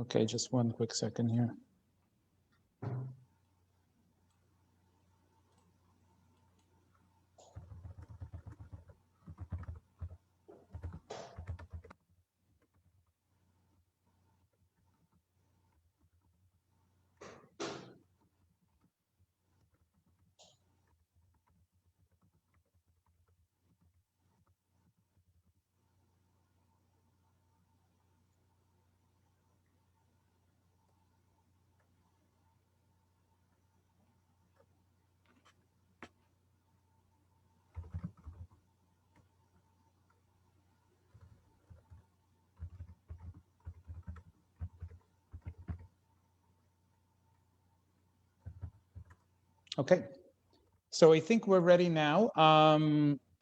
Okay, just one quick second here. Okay, so I think we're ready now.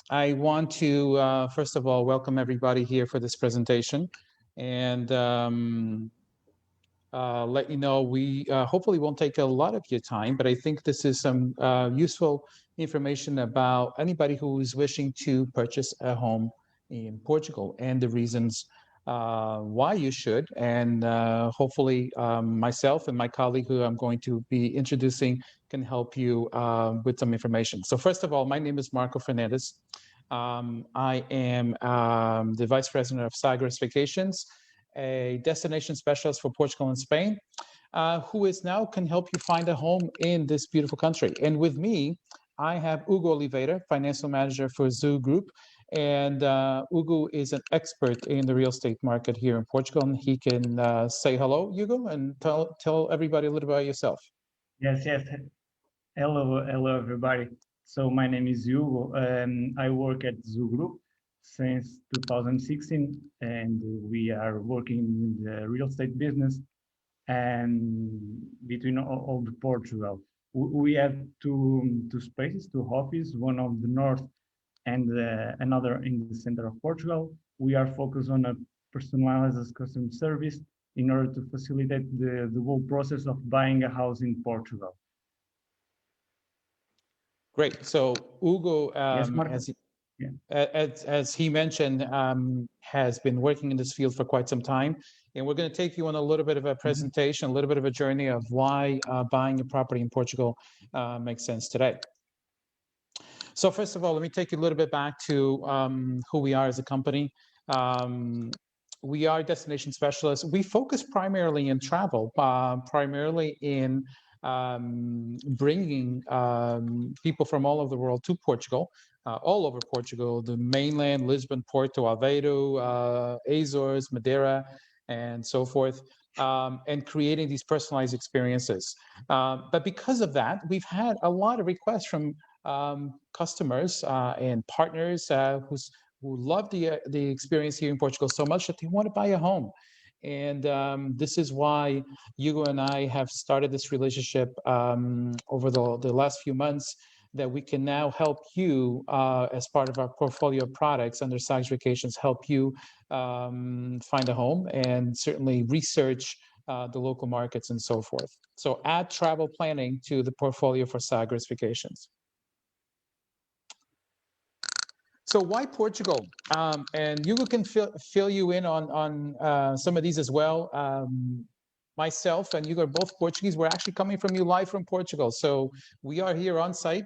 I want to, first of all, welcome everybody here for this presentation and let you know we hopefully won't take a lot of your time, but I think this is some useful information about anybody who is wishing to purchase a home in Portugal and the reasons why you should. And hopefully myself and my colleague who I'm going to be introducing can help you with some information. So first of all, my name is Marco Fernandez. I am the Vice President of Sagres Vacations, a destination specialist for Portugal and Spain, who is now can help you find a home in this beautiful country. And with me, I have Hugo Oliveira, Financial Manager for Zoo Group. And Hugo is an expert in the real estate market here in Portugal. And he can say hello, Hugo, and tell everybody a little about yourself. Yes. Hello, everybody. So my name is Hugo. I work at Zoo Group since 2016, and we are working in the real estate business and between all the Portugal. We have two spaces, two offices, one on the north and another in the center of Portugal. We are focused on a personalized customer service in order to facilitate the whole process of buying a house in Portugal. Great. So Hugo, Yes, as he mentioned, has been working in this field for quite some time. And we're going to take you on a little bit of a presentation, a little bit of a journey of why buying a property in Portugal makes sense today. So first of all, let me take you a little bit back to who we are as a company. We are destination specialists. We focus primarily in travel, primarily in bringing people from all over the world to Portugal, all over Portugal, the mainland, Lisbon, Porto, Aveiro, Azores, Madeira, and so forth, and creating these personalized experiences. But because of that, we've had a lot of requests from customers and partners who love the experience here in Portugal so much that they want to buy a home. And this is why Hugo and I have started this relationship over the last few months, that we can now help you as part of our portfolio of products under Sagres Vacations, help you find a home and certainly research the local markets and so forth. So add travel planning to the portfolio for Sagres Vacations. So why Portugal? And Hugo can fill you in on some of these as well. Myself and Hugo are both Portuguese. We're actually coming from you live from Portugal. So we are here on site.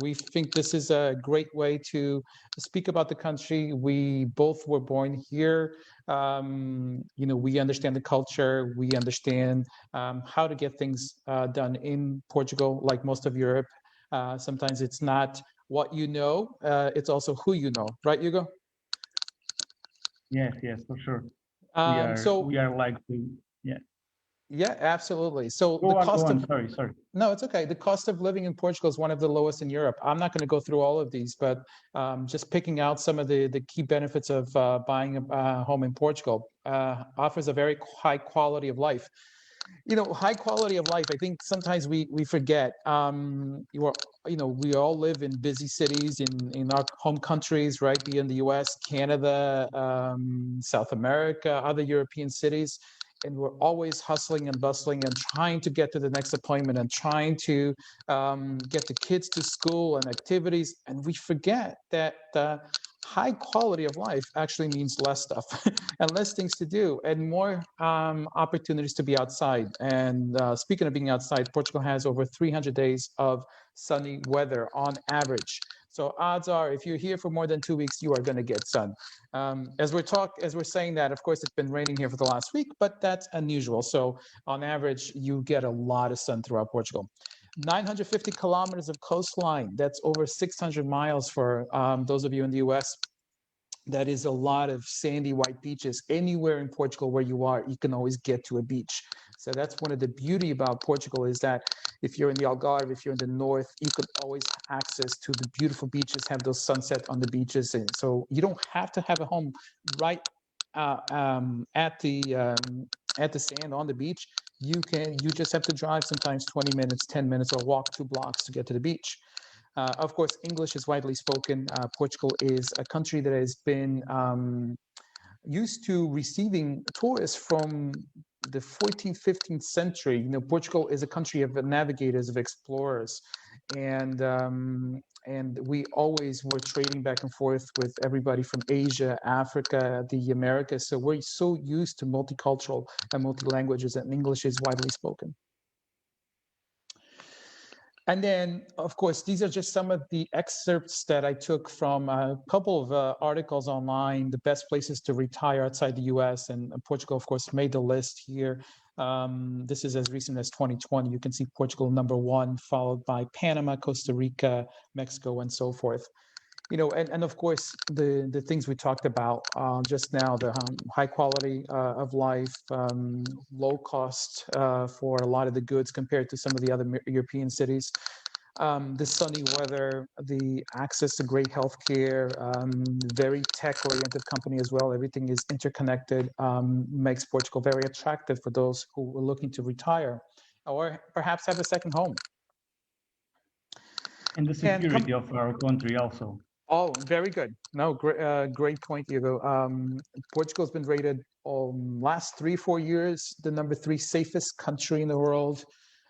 We think this is a great way to speak about the country. We both were born here. We understand the culture. We understand how to get things done in Portugal, like most of Europe. Sometimes it's not what you know, it's also who you know, right, Hugo? Yes, for sure. We are like Yeah, absolutely. So go on. Sorry. No, it's okay. The cost of living in Portugal is one of the lowest in Europe. I'm not going to go through all of these, but just picking out some of the key benefits of buying a home in Portugal offers a very high quality of life. High quality of life, I think sometimes we forget. We all live in busy cities in our home countries, right? Be in the US, Canada, South America, other European cities. And we're always hustling and bustling and trying to get to the next appointment and trying to get the kids to school and activities. And we forget that high quality of life actually means less stuff and less things to do and more opportunities to be outside. And speaking of being outside, Portugal has over 300 days of sunny weather on average. So odds are, if you're here for more than 2 weeks, you are going to get sun. As we're saying that, of course, it's been raining here for the last week, but that's unusual. So on average, you get a lot of sun throughout Portugal. 950 kilometers of coastline. That's over 600 miles for those of you in the US. That is a lot of sandy white beaches. Anywhere in Portugal where you are, you can always get to a beach. So that's one of the beauty about Portugal, is that if you're in the Algarve, if you're in the north, you could always access to the beautiful beaches, have those sunset on the beaches. And so you don't have to have a home right at the sand on the beach. You just have to drive sometimes 20 minutes, 10 minutes, or walk 2 blocks to get to the beach. Of course, English is widely spoken. Portugal is a country that has been used to receiving tourists from the 14th, 15th century. You know, Portugal is a country of navigators, of explorers, and we always were trading back and forth with everybody from Asia, Africa, the Americas. So we're so used to multicultural and multi-languages, and English is widely spoken. And then, of course, these are just some of the excerpts that I took from a couple of articles online, the best places to retire outside the US. And Portugal, of course, made the list here. This is as recent as 2020. You can see Portugal #1, followed by Panama, Costa Rica, Mexico, and so forth. You know, and of course, the things we talked about just now, the high quality of life, low cost for a lot of the goods compared to some of the other European cities, the sunny weather, the access to great healthcare, very tech-oriented company as well. Everything is interconnected, makes Portugal very attractive for those who are looking to retire or perhaps have a second home. And the security of our country also. Oh, very good. No, great point, Diego. Portugal's been rated last 3-4 years the #3 safest country in the world.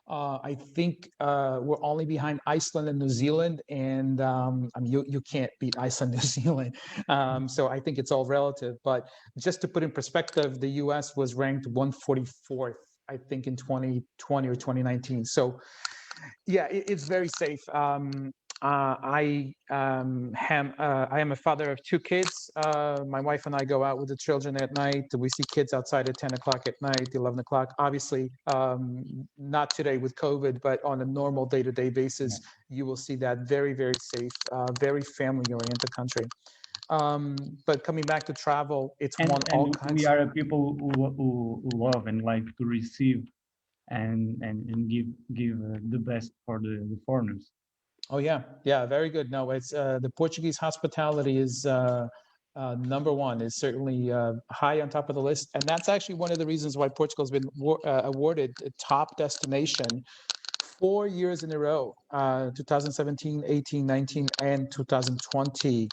I think we're only behind Iceland and New Zealand, and I mean, you can't beat Iceland, New Zealand. So I think it's all relative. But just to put in perspective, the U.S. was ranked 144th, I think, in 2020 or 2019. So yeah, it's very safe. I am a father of 2 kids. My wife and I go out with the children at night. We see kids outside at 10 o'clock at night, 11 o'clock. Obviously, not today with COVID, but on a normal day-to-day basis, you will see that very, very safe, very family-oriented country. But coming back to travel, it's all kinds. We are a people who love and like to receive and give the best for the foreigners. Oh yeah, very good. No, it's the Portuguese hospitality is #1. Is certainly high on top of the list, and that's actually one of the reasons why Portugal's been awarded top destination 4 years in a row, 2017, 18, 19, and 2020.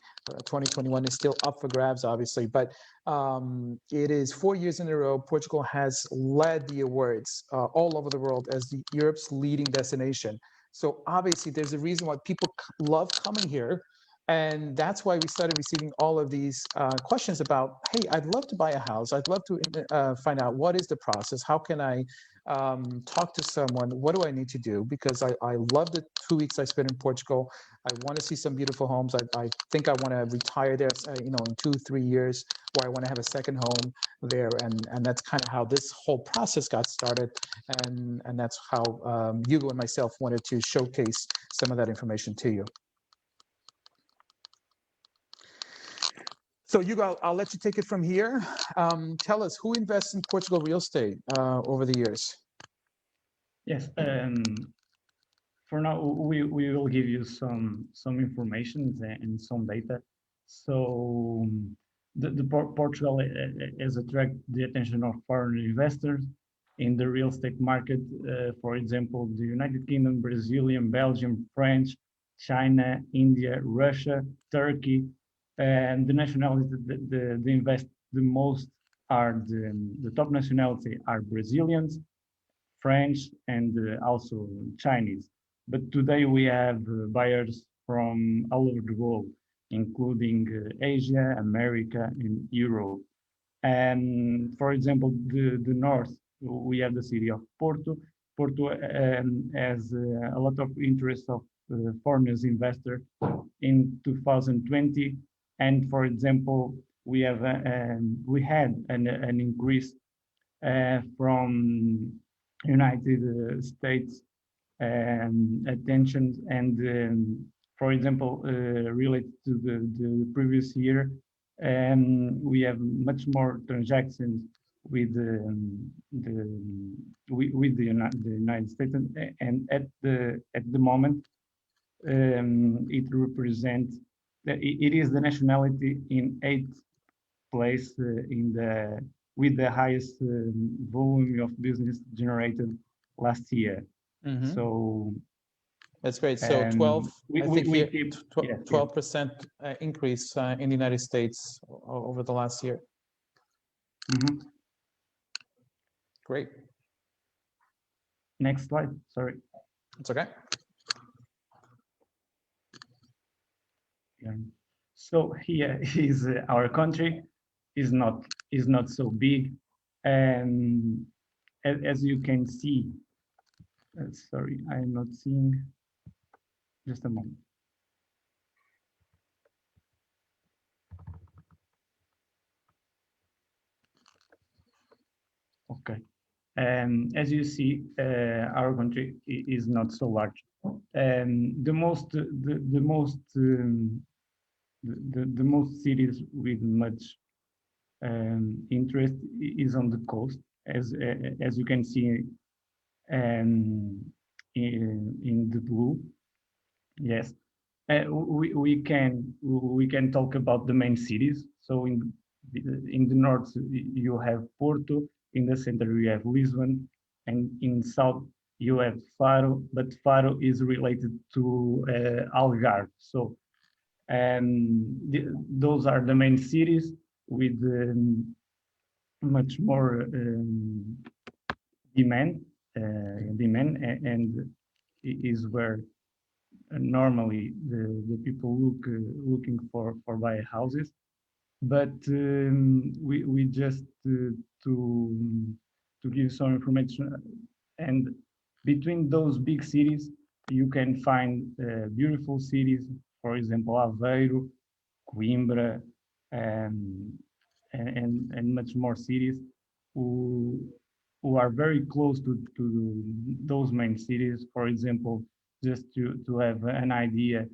2021 is still up for grabs, obviously, but it is 4 years in a row. Portugal has led the awards all over the world as Europe's leading destination. So obviously, there's a reason why people love coming here. And that's why we started receiving all of these questions about, hey, I'd love to buy a house. I'd love to find out what is the process. How can I talk to someone? What do I need to do? Because I love the 2 weeks I spent in Portugal. I want to see some beautiful homes. I think I want to retire there, in 2-3 years, or I want to have a second home there. And that's kind of how this whole process got started. And that's how Hugo and myself wanted to showcase some of that information to you. So Hugo, I'll let you take it from here. Tell us, who invests in Portugal real estate over the years? Yes, for now we will give you some information and some data. So Portugal has attracted the attention of foreign investors in the real estate market. For example, the United Kingdom, Brazilian, Belgium, French, China, India, Russia, Turkey, and the nationalities that invest the most are the top nationality are Brazilians, French, and also Chinese. But today we have buyers from all over the world. including Asia, America, and Europe. And for example, the north, we have the city of Porto. Porto has a lot of interest of foreigners investor in 2020. And for example, we had an increase from United States attention and for example, related to the previous year, we have much more transactions with the United States, and at the moment, it represents it is the nationality in eighth place in the with the highest volume of business generated last year. Mhm. So That's great. So 12, I think we here, keep 12% increase in the United States over the last year. Mhm. Great. Next slide. Sorry. It's okay. Yeah. So here is our country is not so big, and as you can see, sorry, I'm not seeing. Just a moment. Okay. As you see, our country is not so large. The most the most cities with much interest is on the coast, as you can see in the blue. Yes, we can talk about the main cities. So in the north you have Porto, in the center you have Lisbon, and in south you have Faro. But Faro is related to Algarve. So those are the main cities with much more demand, and is where normally the people looking for buy houses. But we just to give some information, and between those big cities you can find beautiful cities, for example Aveiro, Coimbra, um, and much more cities who are very close to those main cities. For example, just to have an idea,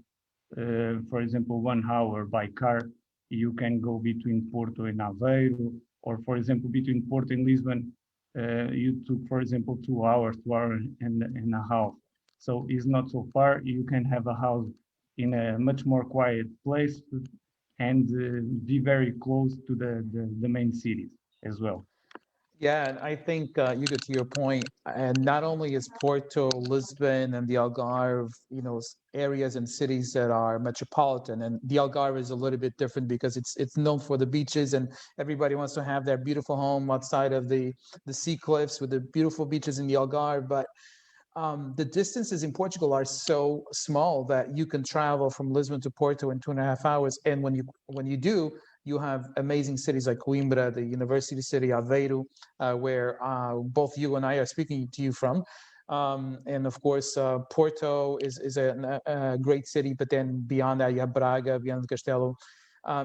for example, 1 hour by car, you can go between Porto and Aveiro, or for example, between Porto and Lisbon, you took, for example, 2 hours, 2 hours and a half. So it's not so far. You can have a house in a much more quiet place and be very close to the main cities as well. Yeah, and I think you get to your point, and not only is Porto, Lisbon, and the Algarve, areas and cities that are metropolitan, and the Algarve is a little bit different because it's known for the beaches, and everybody wants to have their beautiful home outside of the sea cliffs with the beautiful beaches in the Algarve. But the distances in Portugal are so small that you can travel from Lisbon to Porto in 2.5 hours. And when you do, you have amazing cities like Coimbra, the university city, Aveiro, where both you and I are speaking to you from. And of course, Porto is a great city, but then beyond that, you have Braga, Viana do Castelo.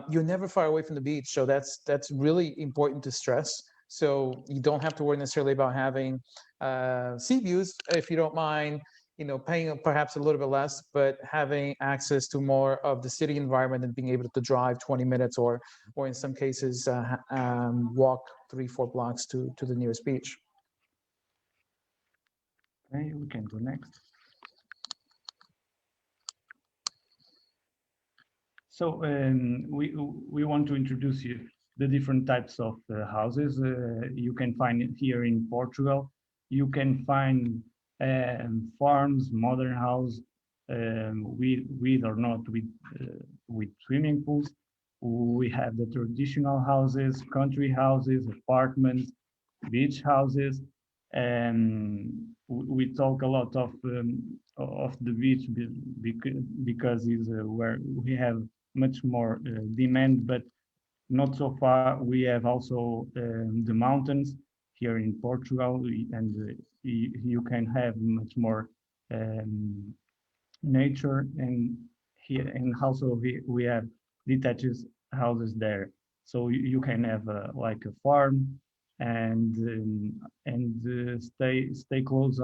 You're never far away from the beach, so that's really important to stress. So you don't have to worry necessarily about having sea views if you don't mind, paying perhaps a little bit less, but having access to more of the city environment and being able to drive 20 minutes or in some cases walk 3-4 blocks to the nearest beach. Okay, we can go next. So we want to introduce you the different types of houses you can find here in Portugal. You can find farms, modern house, with or not with swimming pools. We have the traditional houses, country houses, apartments, beach houses, and we talk a lot of the beach because it's where we have much more demand, but not so far. We have also the mountains here in Portugal, and you can have much more um, nature, and here, and also we have detached houses there, so you can have like a farm, and stay close,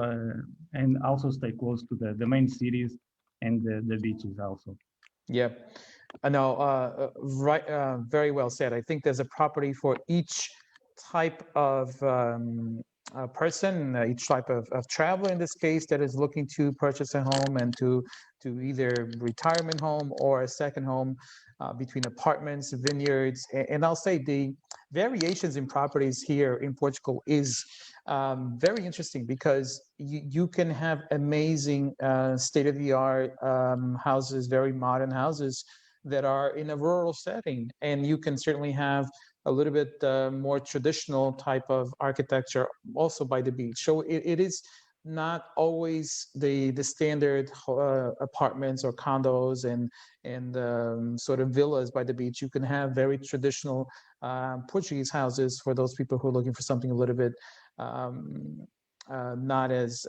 and also stay close to the main cities and the beaches also. Yeah, I know, right, very well said. I think there's a property for each type of person, each type of traveler in this case that is looking to purchase a home and to either retirement home or a second home, between apartments, vineyards, and I'll say the variations in properties here in Portugal is very interesting because you can have amazing state-of-the-art houses, very modern houses that are in a rural setting, and you can certainly have a little bit more traditional type of architecture also by the beach. So it is not always the standard apartments or condos and sort of villas by the beach. You can have very traditional Portuguese houses for those people who are looking for something a little bit um, not as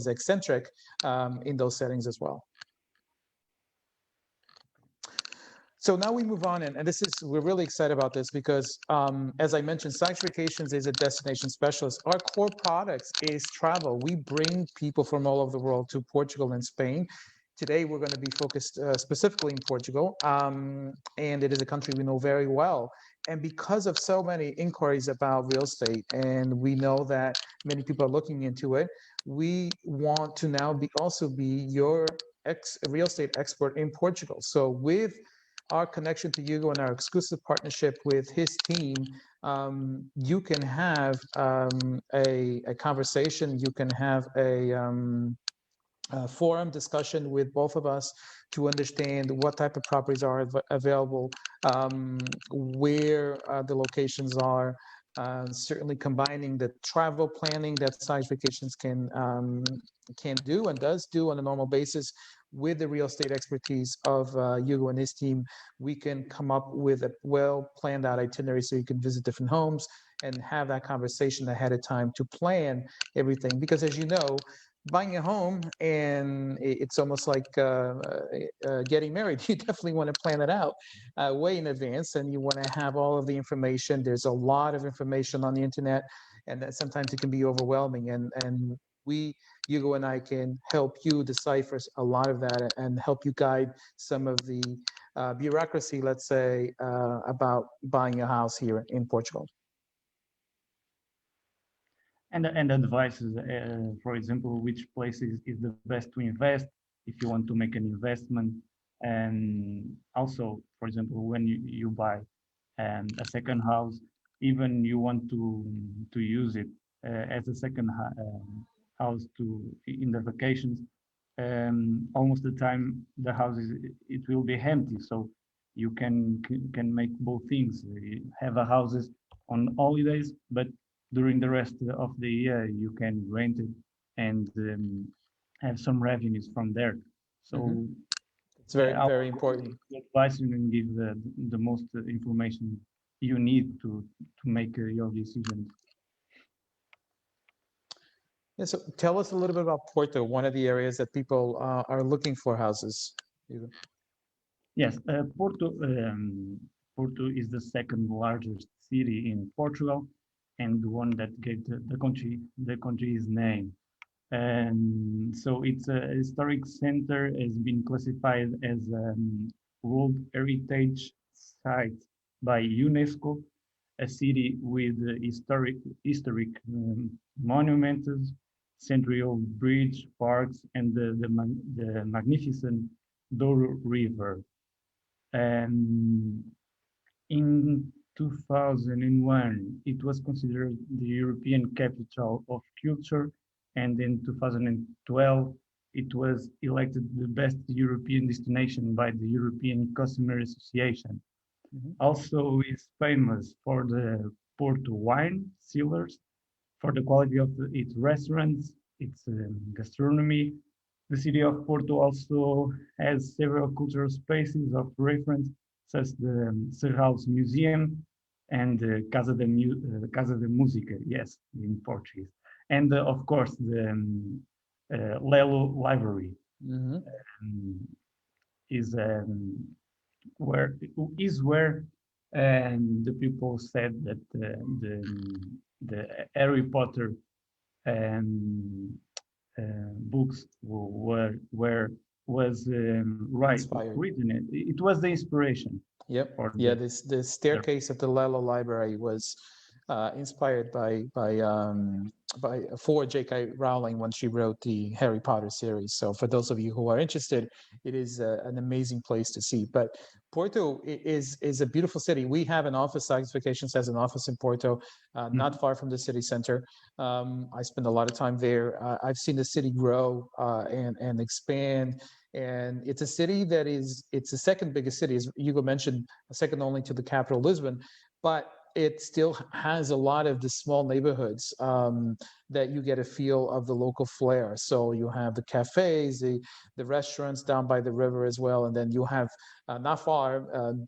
eccentric in those settings as well. So now we move on, and this is, we're really excited about this because, as I mentioned, Sykes Vacations is a destination specialist. Our core products is travel. We bring people from all over the world to Portugal and Spain. Today, we're going to be focused specifically in Portugal, and it is a country we know very well. And because of so many inquiries about real estate, and we know that many people are looking into it, we want to now also be your real estate expert in Portugal. So with our connection to Hugo and our exclusive partnership with his team, you can have a conversation, you can have a forum discussion with both of us to understand what type of properties are available, where the locations are, certainly combining the travel planning that Sykes Vacations can do and does do on a normal basis with the real estate expertise of Hugo and his team. We can come up with a well planned out itinerary so you can visit different homes and have that conversation ahead of time to plan everything. Because as you know, buying a home and it's almost like getting married. You definitely want to plan it out way in advance, and you want to have all of the information. There's a lot of information on the internet, and that sometimes it can be overwhelming. And we, Hugo and I, can help you decipher a lot of that and help you guide some of the bureaucracy, let's say, about buying a house here in Portugal. And advices, for example, which place is the best to invest if you want to make an investment. And also, for example, when you buy a second house, even you want to use it as a second house to in the vacations, almost the time the house it will be empty, so you can make both things. You have a houses on holidays, but during the rest of the year you can rent it and have some revenues from there. So It's very, I'll very important. advise you and give the most information you need to make your decisions. Yeah, so tell us a little bit about Porto, one of the areas that people are looking for houses. Yes, Porto is the second largest city in Portugal, and the one that gave the country's name. And so it's a historic center, has been classified as a World Heritage Site by UNESCO, a city with historic monuments, century-old bridge, parks, and the magnificent Douro River. And in 2001, it was considered the European capital of culture, and in 2012, it was elected the best European destination by the European Customer Association. Also, is famous for the Porto wine cellars, for the quality of its restaurants, its gastronomy, The city of Porto also has several cultural spaces of reference, such as the Serralves Museum and the Casa de Música, yes, in Portuguese. And of course, the Lelo Library Mhm. um, is where the people said that the Harry Potter um, books were was Inspired. written. It was the inspiration Yep. for Yeah, the the staircase of the Lelo Library was inspired by for J.K. Rowling when she wrote the Harry Potter series. So for those of you who are interested, it is an amazing place to see. But Porto is a beautiful city. We have an office. Science Vacations has an office in Porto, not far from the city center. I spend a lot of time there. I've seen the city grow and expand, and it's a city that it's the second biggest city, as Hugo mentioned, second only to the capital, Lisbon, but it still has a lot of the small neighborhoods that you get a feel of the local flair. So you have the cafes, the restaurants down by the river as well, and then you have not far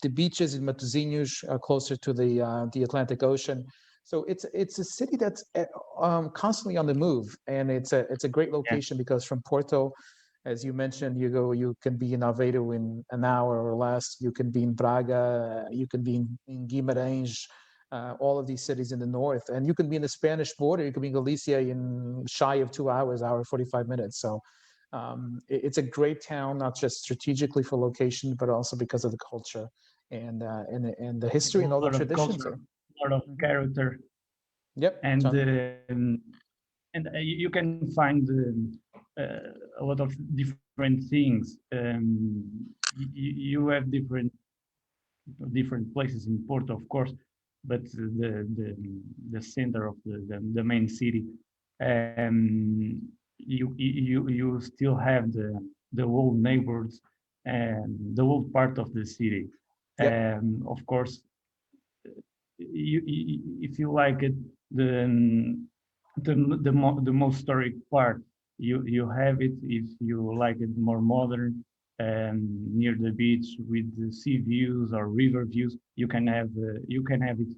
the beaches in Matosinhos, closer to the Atlantic Ocean. So it's a city that's constantly on the move, and it's a great yeah location because from Porto, as you mentioned, you can be in Aveiro in an hour or less. You can be in Braga. You can be in Guimarães, all of these cities in the north. And you can be in the Spanish border. You can be in Galicia in shy of 2 hours, hour 45 minutes. So it's a great town, not just strategically for location, but also because of the culture and the history a and all the lot of traditions. culture, a lot of Mhm. character, Yep, and John. you can find a lot of different things. You have different places in Porto, of course, but the center of the main city, um, you still have the old neighbors and the old part of the city. Yep. Of course, if you like it, the most historic part, you have it. If you like it more modern, near the beach with the sea views or river views, you can have it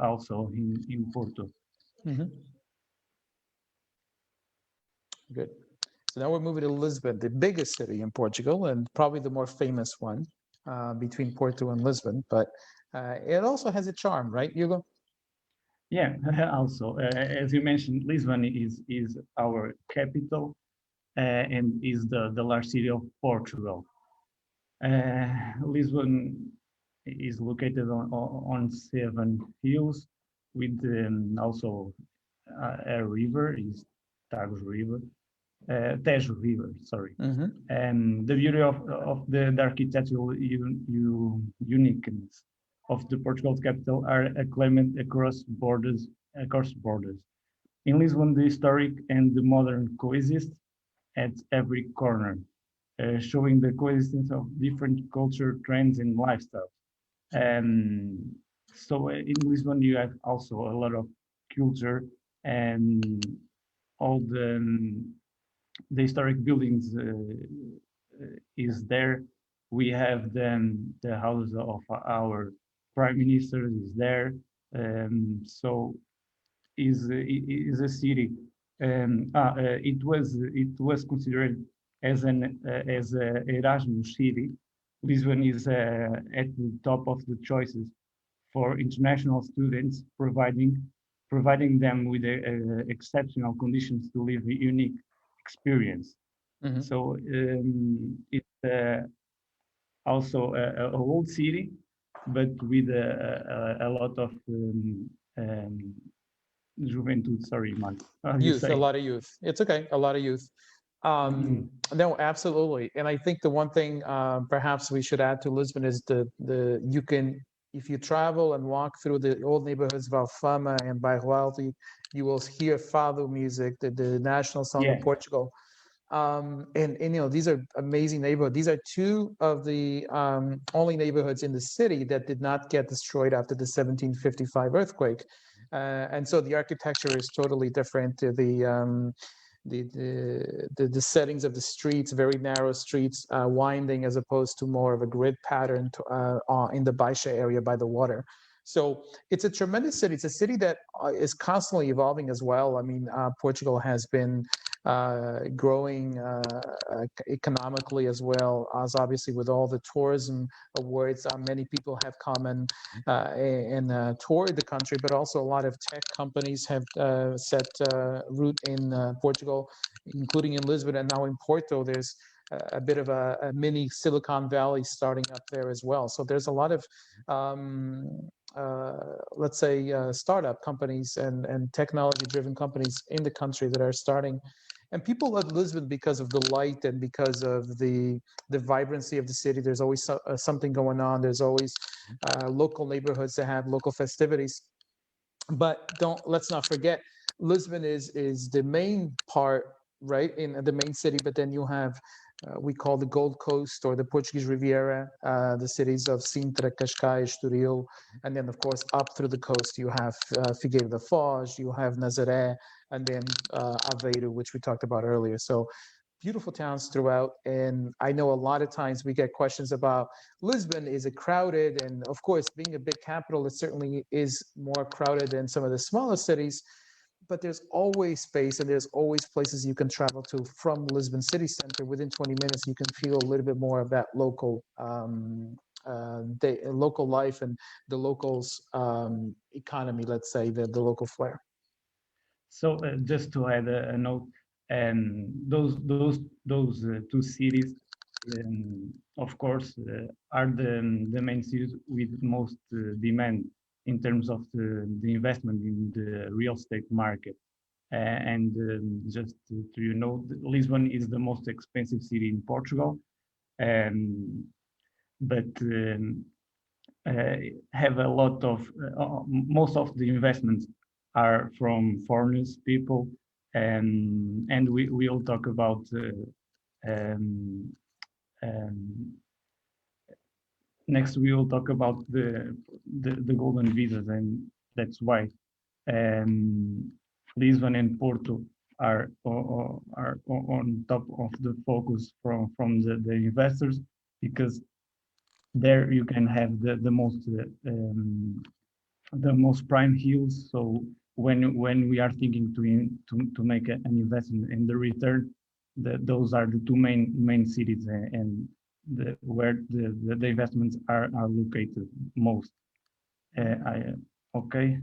also in Porto. Hmm. Good. So now we're moving to Lisbon, the biggest city in Portugal and probably the more famous one between Porto and Lisbon. But it also has a charm, right, Hugo? Yeah, also as you mentioned, Lisbon is our capital and is the large city of Portugal. Lisbon is located on seven hills with also a river, is Tagus River, Tejo River, sorry. Mm-hmm. And the beauty of the architectural uniqueness of the Portugal's capital are acclaimed across borders. In Lisbon, the historic and the modern coexist at every corner, showing the coexistence of different culture, trends, and lifestyles. Um, so in Lisbon, you have also a lot of culture and all the historic buildings is there. We have the house of our prime minister is there. So is a city. It was considered as an as a Erasmus city. Lisbon is at the top of the choices for international students, providing them with exceptional conditions to live a unique experience. Mm-hmm. So it's also a old city, but with a lot of juventud. Sorry, man. How do you Youth, a say? lot of youth. It's okay, a lot of youth. No, absolutely. And I think the one thing perhaps we should add to Lisbon is the you can, if you travel and walk through the old neighborhoods of Alfama and Bairro Alto, you will hear fado music, the national song of Yeah, Portugal. And these are amazing neighborhoods. These are two of the only neighborhoods in the city that did not get destroyed after the 1755 earthquake. And so the architecture is totally different. the settings of the streets, very narrow streets, winding as opposed to more of a grid pattern in the Baixa area by the water. So it's a tremendous city. It's a city that is constantly evolving as well. I mean, Portugal has been growing economically as well as obviously with all the tourism awards. Many people have come and toured the country, but also a lot of tech companies have set root in Portugal, including in Lisbon and now in Porto. There's a bit of a mini Silicon Valley starting up there as well. So there's a lot of let's say startup companies and technology-driven companies in the country that are starting. And people love Lisbon because of the light and because of the vibrancy of the city. There's always something going on. There's always local neighborhoods that have local festivities. But let's not forget, Lisbon is the main part, right, in the main city. But then you have we call the Gold Coast or the Portuguese Riviera, the cities of Sintra, Cascais, Estoril, and then of course up through the coast you have Figueira da Foz, you have Nazaré, and then Aveiro, which we talked about earlier. So beautiful towns throughout. And I know a lot of times we get questions about Lisbon, is it crowded? And of course, being a big capital, it certainly is more crowded than some of the smaller cities. But there's always space and there's always places you can travel to from Lisbon city center. Within 20 minutes, you can feel a little bit more of that local local life and the locals economy, let's say, the local flair. So just to add a note, those two cities, of course, are the main cities with most demand in terms of the investment in the real estate market. And just to you know, Lisbon is the most expensive city in Portugal, but have a lot of most of the investments are from foreigners people, and we will talk about next we will talk about the golden visas, and that's why Lisbon and Porto are on top of the focus from the investors, because there you can have the most prime hills. So when we are thinking to make an investment in the return, those are the two main cities and where the investments are located most. Okay.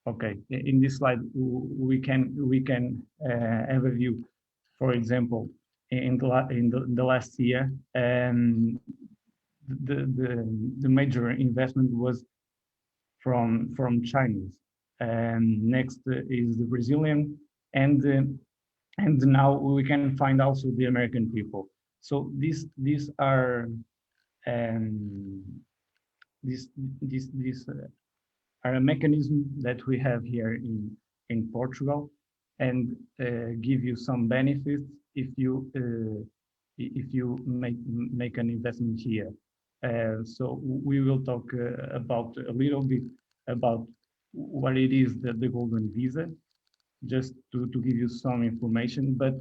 Okay. In this slide, we can have a view. For example, in the last year, the major investment was from Chinese. Next is the Brazilian, and now we can find also the American people. So these are these are a mechanism that we have here in Portugal, and give you some benefits if you make an investment here. So we will talk about a little bit about what it is, the golden visa, just to give you some information. But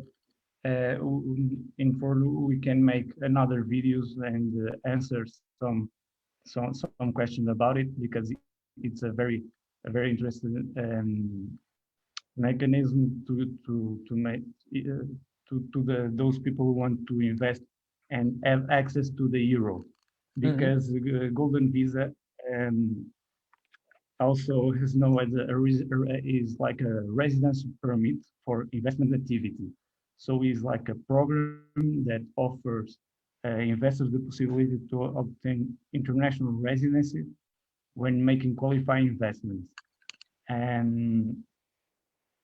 in further, we can make another videos and answer some questions about it, because it's a very interesting mechanism to make those people who want to invest and have access to the euro, because the golden visa also is known as is like a residence permit for investment activity. So it's like a program that offers investors the possibility to obtain international residency when making qualifying investments. And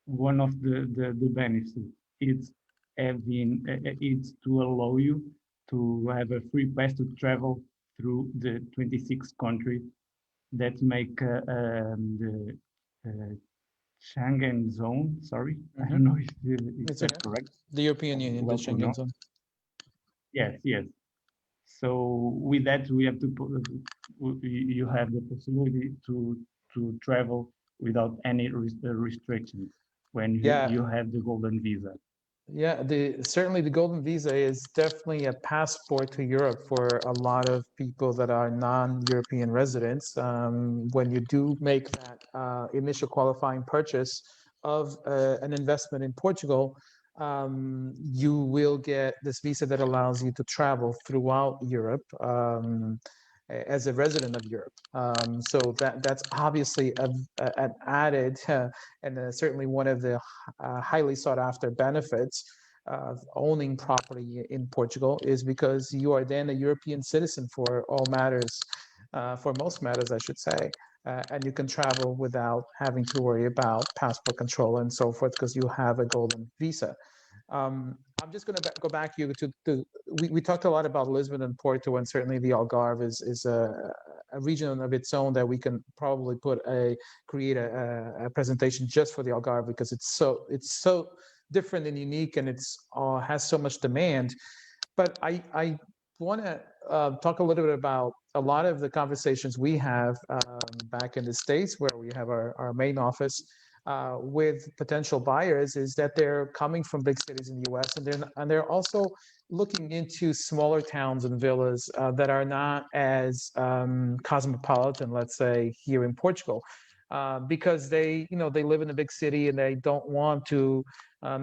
one of the benefits is it's to allow you to have a free pass to travel through the 26 countries that make the Schengen zone. Sorry, I don't know if it's correct. The European Union, the Schengen zone. Yes, yes. So with that, we have to you have the possibility to travel without any restrictions. when Yeah. you have the golden visa. Yeah, certainly the golden visa is definitely a passport to Europe for a lot of people that are non-European residents. When you do make that initial qualifying purchase of an investment in Portugal, you will get this visa that allows you to travel throughout Europe as a resident of Europe. So that's obviously an added and certainly one of the highly sought after benefits of owning property in Portugal is because you are then a European citizen for all matters, for most matters, I should say. And you can travel without having to worry about passport control and so forth because you have a golden visa. I'm just going to go back you to we talked a lot about Lisbon and Porto, and certainly the Algarve is a region of its own that we can probably create a presentation just for the Algarve because it's so different and unique, and it's has so much demand. But I want to talk a little bit about a lot of the conversations we have back in the States, where we have our main office with potential buyers, is that they're coming from big cities in the U.S. and they're also looking into smaller towns and villas that are not as cosmopolitan, let's say, here in Portugal. Because they live in a big city and they don't want to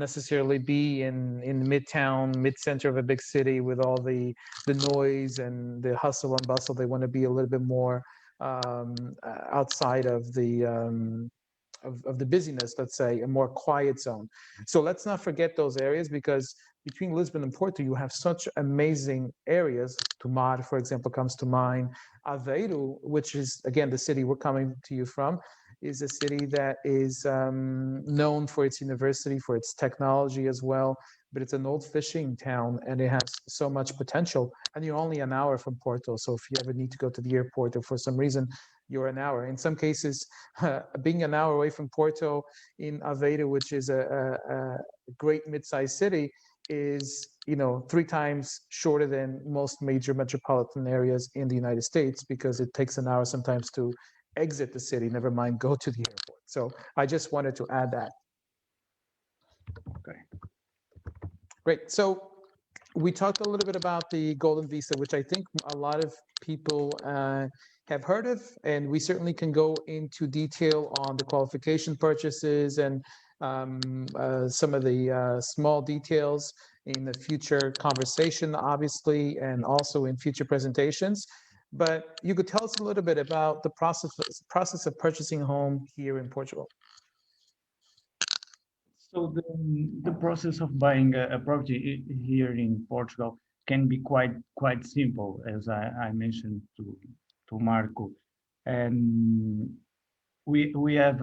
necessarily be in midtown, mid center of a big city with all the noise and the hustle and bustle. They want to be a little bit more outside of the busyness, let's say, a more quiet zone. So let's not forget those areas, because between Lisbon and Porto, you have such amazing areas. Tomar, for example, comes to mind. Aveiro, which is, again, the city we're coming to you from, is a city that is known for its university, for its technology as well. But it's an old fishing town and it has so much potential. And you're only an hour from Porto. So if you ever need to go to the airport or for some reason you're an hour. In some cases, being an hour away from Porto in Aveiro, which is a great mid-sized city, is 3 times shorter than most major metropolitan areas in the United States, because it takes an hour sometimes to exit the city, never mind go to the airport. So I just wanted to add that. Okay. Great. So we talked a little bit about the golden visa, which I think a lot of people have heard of, and we certainly can go into detail on the qualification purchases and some of the small details in the future conversation, obviously, and also in future presentations. But you could tell us a little bit about the process of purchasing a home here in Portugal. So the process of buying a property here in Portugal can be quite simple, as I mentioned to Marco. And we have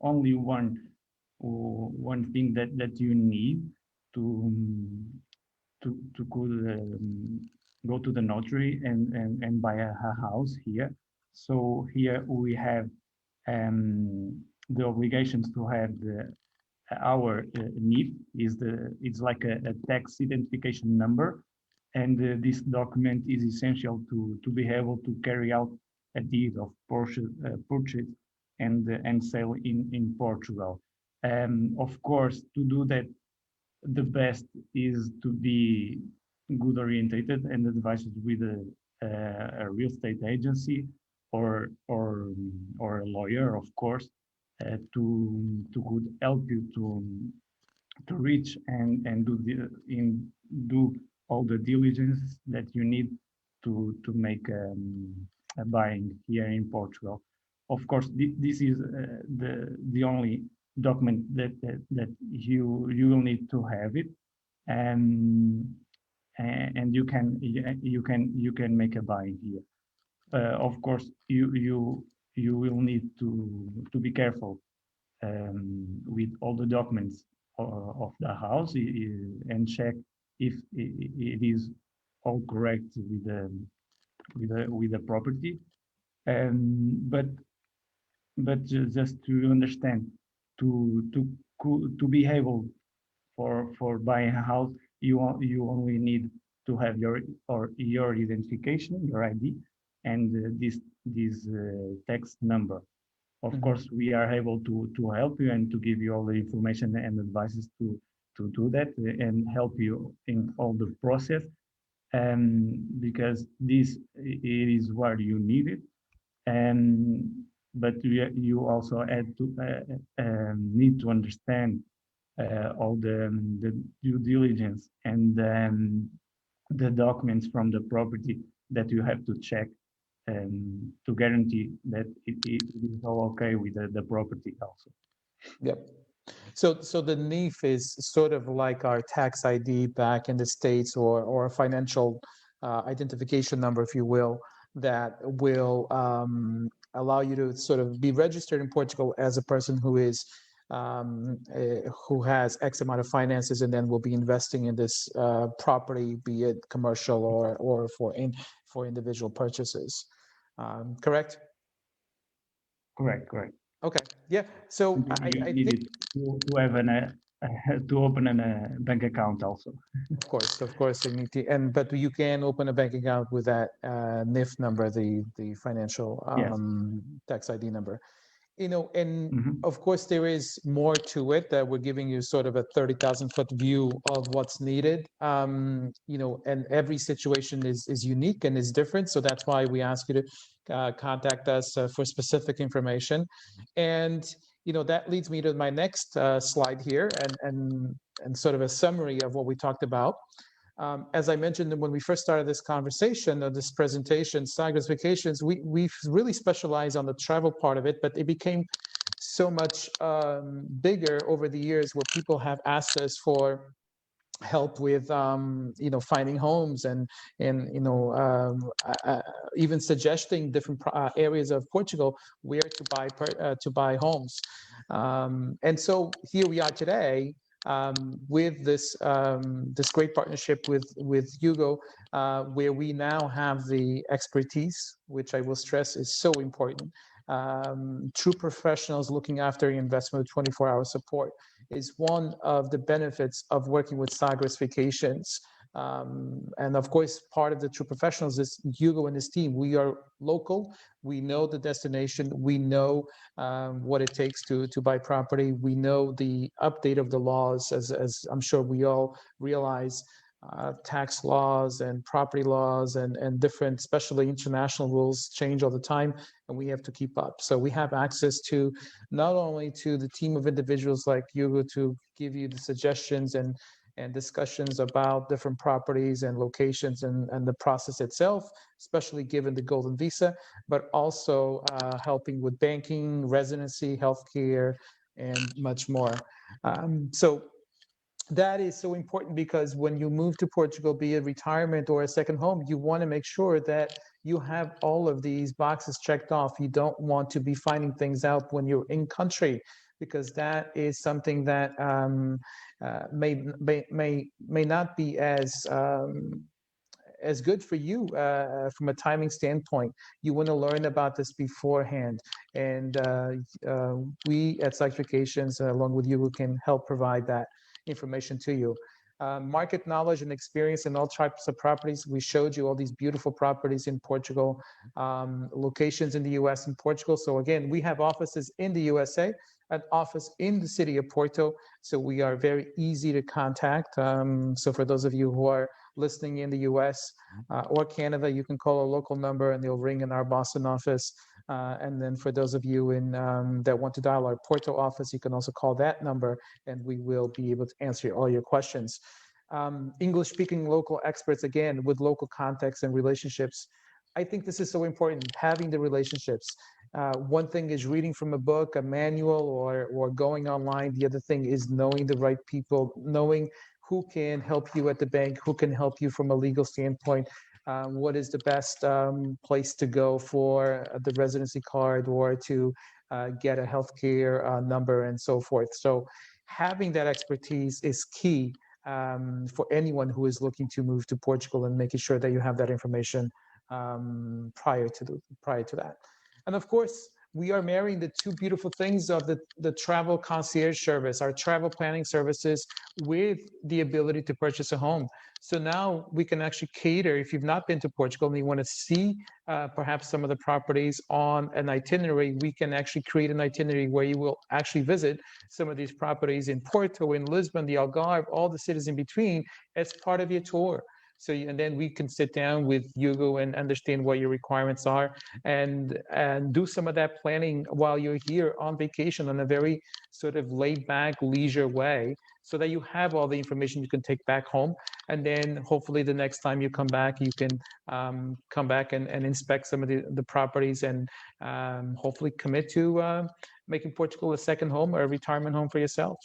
only one thing that you need to could go to the notary and buy a house here. So here we have the obligations to have our NIF it's like a tax identification number, and this document is essential to be able to carry out a deed of purchase and sale in Portugal. Of course, to do that, the best is to be good orientated and advised with a real estate agency or a lawyer, of course, to could help you to reach and do all the diligence that you need to make a buying here in Portugal. Of course, this is the only document that you will need to have it, and and you can make a buying here. Of course, you will need to be careful with all the documents of the house and check if it is all correct with the property. But just to understand, to be able for buying a house, you only need to have your identification, your ID, and this tax number. Of course, we are able to help you and to give you all the information and advices to do that and help you in all the process. Because this it is where you need it, and but you also had to need to understand all the due diligence and the documents from the property that you have to check to guarantee that it is all okay with the property also. Yep. So the NIF is sort of like our tax ID back in the States, or a financial identification number, if you will, that will allow you to sort of be registered in Portugal as a person who has X amount of finances and then will be investing in this property, be it commercial or for individual purchases. Correct? Correct. Okay. Yeah. So You I need think, it to have to open a bank account also. of course, they need to, but you can open a bank account with that NIF number, the financial Yes. tax ID number. And Mm-hmm. of course there is more to it, that we're giving you sort of a 30,000-foot view of what's needed. And every situation is unique and is different. So that's why we ask you to contact us for specific information. And that leads me to my next slide here, and sort of a summary of what we talked about. As I mentioned when we first started this conversation or this presentation, Sagres Vacations, we really specialize on the travel part of it, but it became so much bigger over the years, where people have asked us for help with finding homes, and even suggesting different areas of Portugal where to buy homes. And so here we are today, with this great partnership with Hugo, where we now have the expertise, which I will stress is so important. True professionals looking after your investment with 24-hour support is one of the benefits of working with Sagres Vacations. And of course, part of the true professionals is Hugo and his team. We are local. We know the destination. We know what it takes to buy property. We know the update of the laws, as I'm sure we all realize. Tax laws and property laws and different, especially international rules, change all the time, and we have to keep up. So we have access to not only to the team of individuals like Hugo to give you the suggestions and discussions about different properties and locations and the process itself, especially given the Golden Visa, but also helping with banking, residency, healthcare, and much more. So that is so important, because when you move to Portugal, be it retirement or a second home, you want to make sure that you have all of these boxes checked off. You don't want to be finding things out when you're in country, because that is something that may not be as good for you from a timing standpoint. You want to learn about this beforehand, and we at Site Vacations, along with you, who can help provide that information to you. Market knowledge and experience in all types of properties. We showed you all these beautiful properties in Portugal, locations in the US and Portugal. So again, we have offices in the USA, an office in the city of Porto. So we are very easy to contact. So for those of you who are listening in the US or Canada, you can call a local number and they'll ring in our Boston office. And then for those of you that want to dial our Porto office, you can also call that number and we will be able to answer all your questions. English-speaking local experts, again, with local context and relationships. I think this is so important, having the relationships. One thing is reading from a book, a manual, or going online. The other thing is knowing the right people, knowing who can help you at the bank, who can help you from a legal standpoint, what is the best place to go for the residency card or to get a healthcare number and so forth. So having that expertise is key for anyone who is looking to move to Portugal, and making sure that you have that information prior to that. And of course, we are marrying the two beautiful things of the travel concierge service, our travel planning services, with the ability to purchase a home. So now we can actually cater, if you've not been to Portugal and you want to see perhaps some of the properties on an itinerary, we can actually create an itinerary where you will actually visit some of these properties in Porto, in Lisbon, the Algarve, all the cities in between as part of your tour. So, and then we can sit down with Hugo and understand what your requirements are, and do some of that planning while you're here on vacation in a very sort of laid back, leisure way, so that you have all the information you can take back home. And then hopefully the next time you come back, you can come back and inspect some of the properties, and hopefully commit to making Portugal a second home or a retirement home for yourself.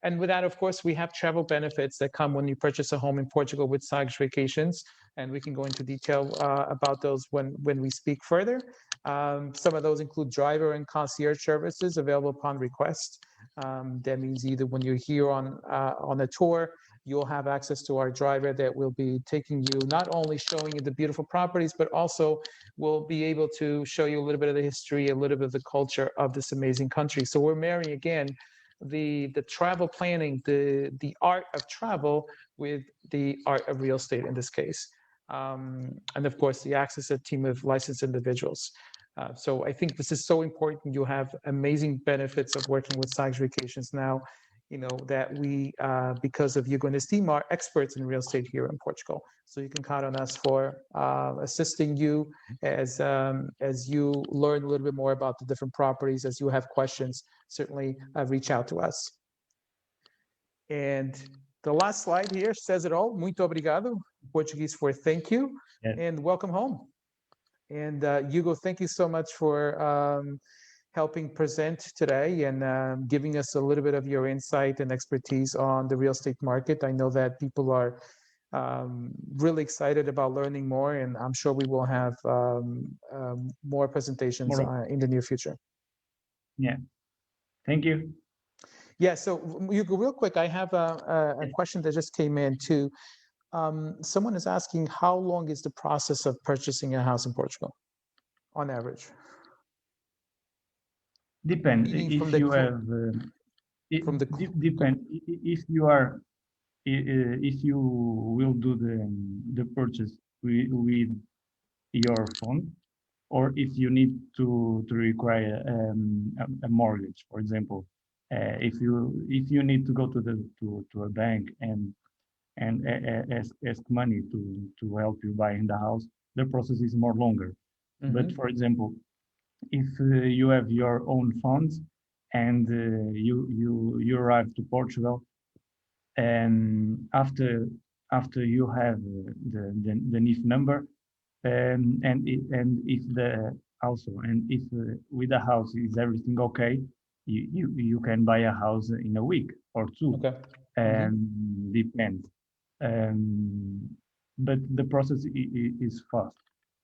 And with that, of course, we have travel benefits that come when you purchase a home in Portugal with Sagres Vacations, and we can go into detail about those when we speak further. Some of those include driver and concierge services available upon request. That means either when you're here on a tour, you'll have access to our driver that will be taking you, not only showing you the beautiful properties, but also will be able to show you a little bit of the history, a little bit of the culture of this amazing country. So we're marrying, again, the travel planning, the art of travel with the art of real estate in this case. And of course, the access to a team of licensed individuals. So I think this is so important. You have amazing benefits of working with Sagres Vacations now, that we, because of Hugo and his team, are experts in real estate here in Portugal. So you can count on us for assisting you as you learn a little bit more about the different properties. As you have questions, certainly reach out to us. And the last slide here says it all. Muito obrigado, Portuguese for thank you, and welcome home. And Hugo, thank you so much for helping present today and giving us a little bit of your insight and expertise on the real estate market. I know that people are really excited about learning more, and I'm sure we will have more presentations in the near future. Yeah, thank you. Yeah, so Hugo, real quick, I have a question that just came in too. Someone is asking, how long is the process of purchasing a house in Portugal on average? Depends if you have. Depend if you are, if you will do the purchase with your phone, or if you need to require a mortgage, for example. If you need to go to a bank and ask money to help you buying the house, the process is more longer. But for example, if you have your own funds and you arrive to Portugal, and after you have the NIF number, and if with the house is everything okay, you can buy a house in a week or two. Okay. Depends. But the process is fast.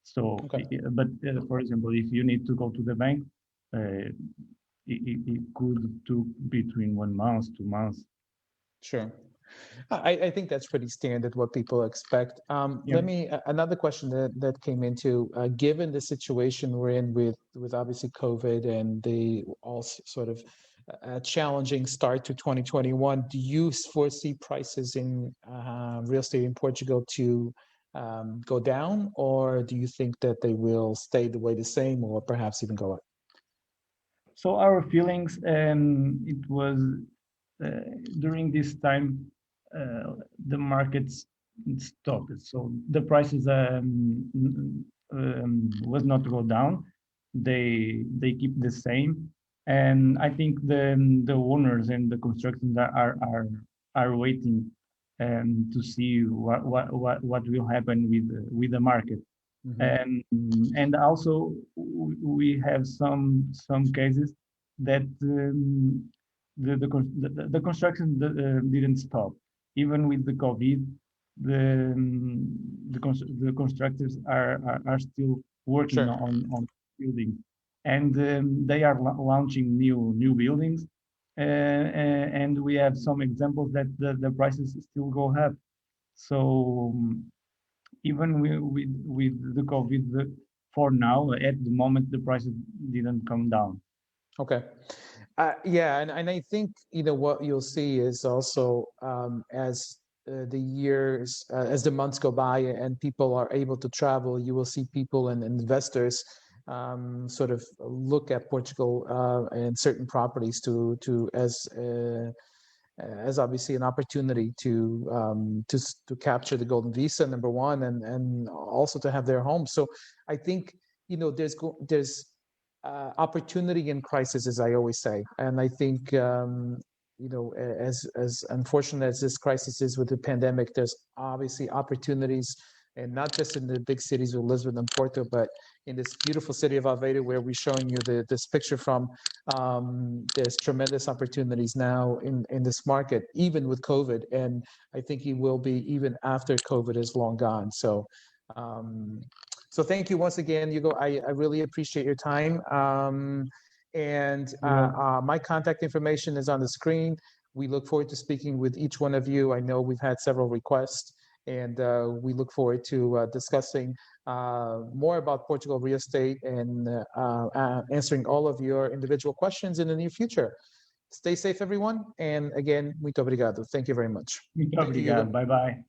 So, but for example, if you need to go to the bank, it could take between 1 month, 2 months. Sure. I think that's pretty standard what people expect. Let me, another question that came into, given the situation we're in with obviously COVID and the all sort of challenging start to 2021, do you foresee prices in real estate in Portugal to go down, or do you think that they will stay the same or perhaps even go up? So our feelings, it was during this time, the markets stopped. So the prices was not go down. They keep the same, and I think the owners and the constructions are waiting to see what will happen with the market. And also we have some cases that the construction didn't stop. Even with the COVID, the constructors are still working on buildings, and they are launching new buildings, and we have some examples that the prices still go up. So even with the COVID, for now, at the moment, the prices didn't come down. Okay. Yeah, and I think what you'll see is also as the years, as the months go by, and people are able to travel, you will see people and investors sort of look at Portugal and certain properties to as obviously an opportunity to capture the golden visa, number one, and also to have their home. So I think there's opportunity in crisis, as I always say, and I think as unfortunate as this crisis is with the pandemic, there's obviously opportunities, and not just in the big cities of Lisbon and Porto, but in this beautiful city of Aveiro, where we're showing you this picture from. There's tremendous opportunities now in this market, even with COVID, and I think it will be even after COVID is long gone. So thank you once again, Hugo. I really appreciate your time. And my contact information is on the screen. We look forward to speaking with each one of you. I know we've had several requests, and we look forward to discussing more about Portugal real estate and answering all of your individual questions in the near future. Stay safe, everyone. And again, muito obrigado. Thank you very much. Muito Thank you, obrigado. Hugo. Bye bye.